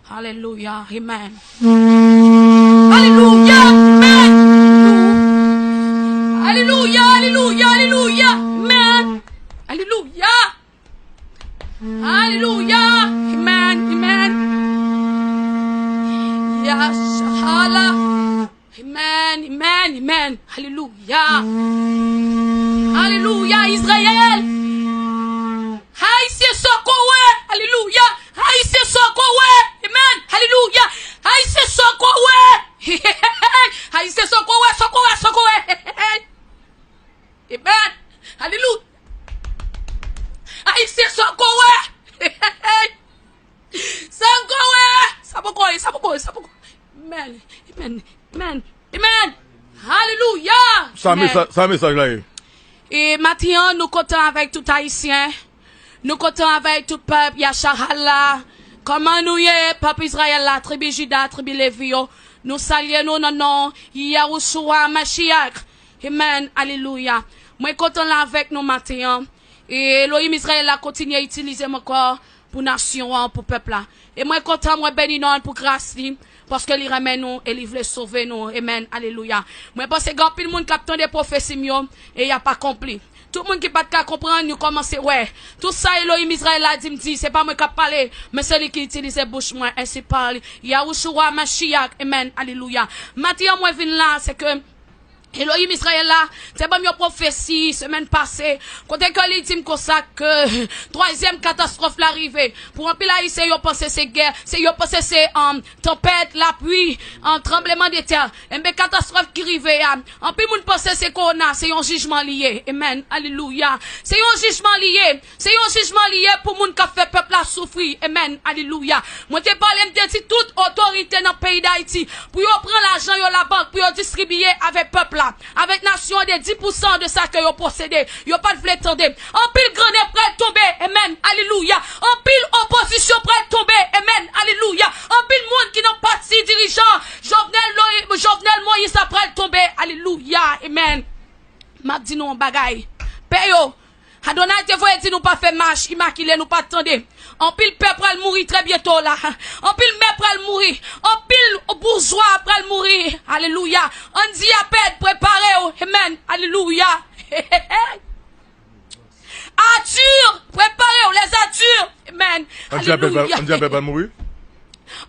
Alléluia. Amen. Alléluia. Amen. Alléluia. Alléluia. Alléluia. Amen. Alléluia. Alléluia. Amen. Amen. Yashala. Amen. Amen. Amen. Alléluia. Alléluia. Israël. Haïtien sokowe. Alléluia. Haïtien sokowe. Amen. Alléluia. Haïtien sokowe. Haïtien sokowe. Sokowe. Sokowe. Amen. Alléluia. Haïtien sokowe. Sokowe. Sokowe. Sokowe. Amen. Amen. Amen. Amen. Alléluia. Ça message là. Et maintenant, nous comptons avec tout haïtien. Nous comptons avec tout peuple, Yashahala. Comment nous y est, peuple Israël, la tribu Juda, tribu Lévi. Nous saluons nos noms, Yahushua Mashiach. Amen. Alléluia. Moi, content là avec nous maintenant. Et Elohim Israël a continué à utiliser mon corps pour nation, pour peuple là. Et moi, content, moi, béni non pour grâce, parce que il ramène nous et il veut sauver nous. Amen. Alléluia. Moi, parce que grand pile monde capte des prophéties et il n'y a pas compris. Tout le monde qui pas de comprendre, nous commençons, ouais. Tout ça, Elohim Israël a dit, c'est pas moi qui parle, mais celui qui utilise bouche, moi, ainsi parle. Yahushua Mashiach. Amen. Alléluia. Maintenant, moi, je viens là, c'est que, Elohim Israël là, c'est pas une prophétie, semaine passée, quand il dit comme ça que, troisième catastrophe l'arrivée, pour un peu là, ils ont pensé c'est guerre, ils ont pensé c'est, tempête, la pluie, tremblement de terre, et bien catastrophe qui arrive, en peu monde pensé c'est corona, c'est un jugement lié, amen, alléluia, c'est un jugement lié pour monde qui fait peuple à souffrir, amen, alléluia. Moi, te parle, me dit toute autorité dans le pays d'Haïti, pour prendre l'argent, la banque, pour distribuer avec peuple là. Avec nation de 10% de ça que vous possédez. Vous pas de vle tendre. En pile grenade prêt de tomber. Amen. Alléluia. En pile opposition prêt de tomber. Amen. Alléluia. En pile monde qui n'ont pas de dirigeant. Jovenel Moïse après de tomber. Alléluia. Amen. M'a dit non bagay. Payo. Adonai te voye dit nous pas faire marche, immaculé nous pas attendre. En pile peuple pral mourir très bientôt là. En pile mère pral mourir. En pile bourgeois pral mourir. Alléluia. On dit à peine préparez-vous. Amen. Alléluia. Arthur, préparez-vous les Arthur. Amen. Alléluia. On dit à peine mourir.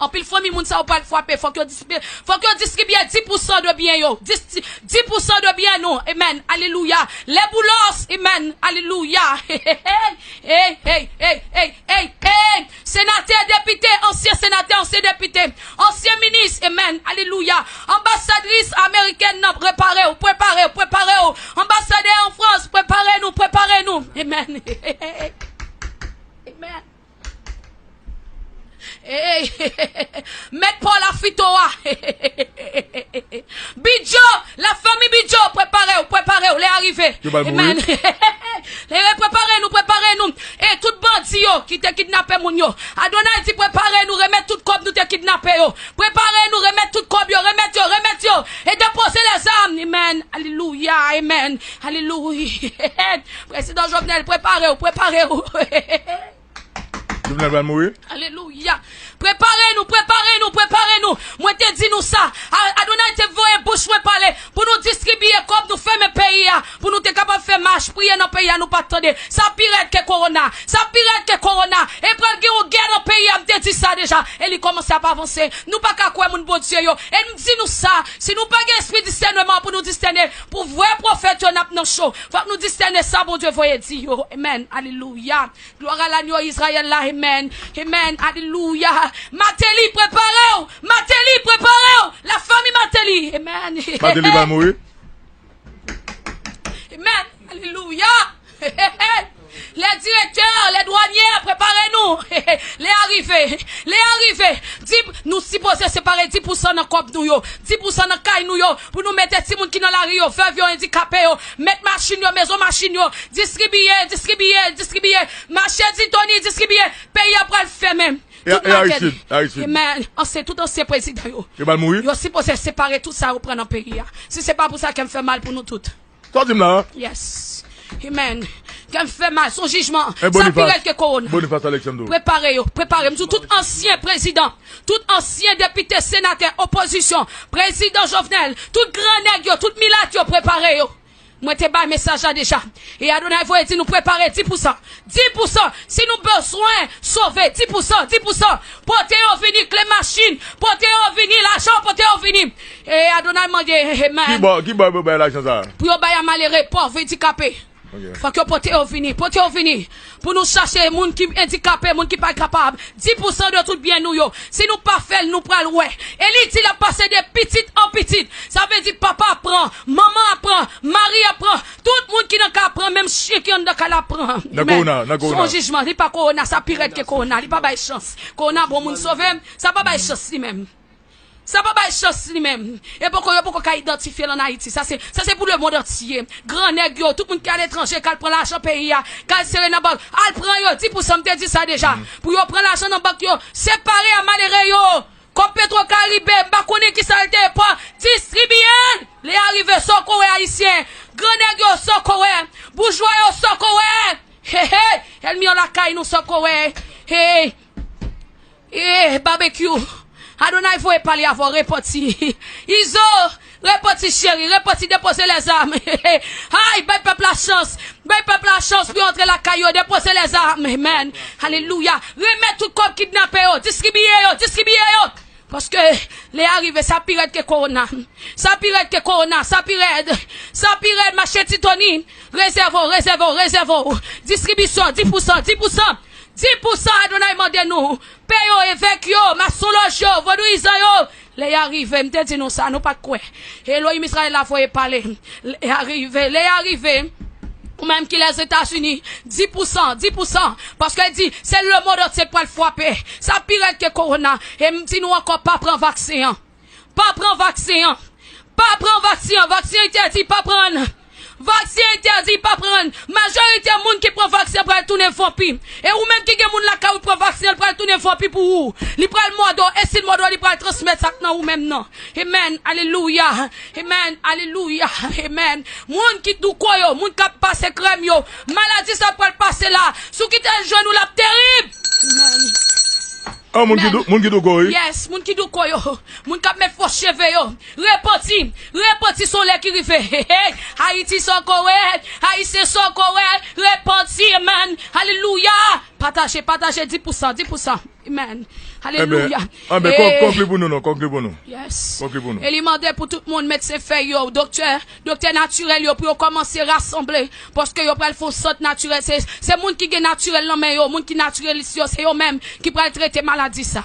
En pile famille moun sa ou pas frapper, faut que distribue 10% de bien yo. 10% de bien nous. Amen. Alléluia. Les boulos, amen. Alléluia. Hey. Sénateur, député, ancien sénateur, ancien député, ancien ministre, amen. Alléluia. Ambassadrice américaine, préparez-vous. Ambassadeur en France, préparez-nous. Amen. Amen. Mettre Paul à Fitoa. Bidjo, la famille Bidjo, préparez-vous, les arrivés. Amen. Préparez-nous. Et tout bandit qui te kidnappé moun yo. Adonai dit préparez-nous, remettre tout comme nous te kidnappé yo. Préparez-nous, remettre tout comme yo, remettre yo. Et déposer les armes. Amen. Alléluia. Amen. Alléluia. Président Jovenel, préparez-vous. Jovenel va mourir. Alléluia. Préparez-nous. Moi te dis nous ça. Adonai te voye bouche moi parler pour nous distribuer comme nous faisons mes pays pour nous te capable faire marche prier dans pays nous pas attendre. Ça pire que corona. Et pour une guerre dans pays me te dit ça déjà. Et il commence à avancer. Nous pas qu'à quoi mon bon Dieu yo. Et nous dit nous ça. Si nous pas esprit discernement pour nous discerner pour vrai prophète on a dans chaud. Faut que nous discerner ça bon Dieu voye dire yo. Amen. Alléluia. Gloire à l'agneau Israël là. Amen. Alléluia. Matéli, préparez-vous. La famille Matéli. Amen. Matéli va mourir. Amen. Alléluia. Les directeurs, les douaniers, préparez-nous. Les arrivés. Nous supposons séparer 10% dans cop nous yo, 10% dans caille nous yo, pour nous mettre ti moun qui dans la rue yo, faire vieux handicapé yo, mettre machine yo, maison machine yo, distribuer. Marché dit Tony, distribuer. Pays après le fait même. Haïti. Amen. On sait tout ancien président yo. Il va mourir. Yo supposé séparer tout ça ou prendre un pays. Si c'est pas pour ça qu'elle me fait mal pour nous toutes. Toi dis là. Yes. Amen. qu'elle me fait mal, son jugement. Et Ça pire que corona. Boniface Alexandre. Préparez-vous. Tout ancien président, tout ancien député, sénateur, opposition, président Jovenel, tout grand nègre, tout milat, préparez-vous. Moi, t'ai bas message là déjà. Et Adonai, vous dit nous préparer 10%. 10%. Si nous besoin sauver 10%, 10%. Portez au vini clé machine. Portez au vini l'argent, portez au vini. Et Adonai m'a dit, amen. Qui va l'argent ça? Pour y avoir malheureux, pauvre, handicapé. Faut que portez au vini. Pour nous chercher, moun qui handicapé, moun qui pas capable. 10% de tout bien nous yo. Si nous pas fait, nous pral ouais. Et il a passé de petites en petites. Ça veut dire papa apprend, maman apprend, mari apprend. Tout le monde qui n'a qu'à apprendre, même chien qui n'a qu'à l'apprendre. Son jugement, il pas corona, ça pire que corona, il pas bail chance. Corona bon moun sauver, ça pas bail chance lui même. Ça pas bail chance lui-même. Et pourquoi qu'a identifier en Haïti? Ça c'est pour le monde entier. Grand nègre, tout le monde qui est à l'étranger, qui prend l'argent pays, qui serré dans banque, al prend yo 10% me dit ça déjà. Pour yo prendre l'argent dans banque yo, séparé à malheureux yo. Comme Petro Caribé, m'pa connait qui ça était pas distribuer. Les arrivés sont coré haïtien. Grand nègre sont coré. Bourgeois yo sont coré. Hé hé, elle mis en la caille nous sont coré. Hé. Barbecue. Adonai, faut parler avant reparti. Iso, reparti chéri, reparti déposer les armes. Aïe, ben peuple la chance. Ben peuple la chance pour entrer la caillou, déposer les armes. Amen. Alléluia. Remettre tout comme kidnappé, distribuer yo. Parce que les arrivés, ça pire que corona. Ça pire que corona. Ça pire, ma chère Titoni. Réserve. Distribution, 10%. 10% Adonai mande nous. Payo évêque yo, ma soloj yo, vodouisan yo. Les arrivés, m'te dit nous ça, nous pas quoi. Elohim Israël la voye parler. Les arrivés. Ou même qui les États-Unis, 10%. Parce qu'elle dit, c'est le monde entier pour le frapper. Ça pire que corona. Et m'dit nous encore pas prendre vaccin. Vaccin interdit, pas prendre. Vaccin interdit, pas prendre. Majorité de monde qui prend vaccin pour tourner vampire. Et ou même qui gen moun la ka ou prend vaccin pour tourner vampire pour ou. Li pral modo, et si le modo li pral transmettre ça nan ou même non. Amen. Alléluia. Amen. Moun qui dou koyo, moun qui passe crème yo. Maladie ça pral passer là. Sou qui te jeune ou la terrible. Amen. Ah, moun ki do koyo. Yes, moun ki do koyo. Moun kap met faux cheveux yo. Repoti son lè qui rive. Haïti son correct. Haïti son correct. Repoti, amen. Alléluia. Partagez 10%. Amen. Alléluia. Conclue pour nous. Yes. Conclue pour nous. Et il demandait pour tout le monde mettre ses feuilles yo. Docteur naturel yo pour commencer à rassembler. Parce que yo pral font sorte naturel. C'est moun qui est naturel non mais yo. Moun qui naturel ici c'est yo même qui pral traiter maladie ça.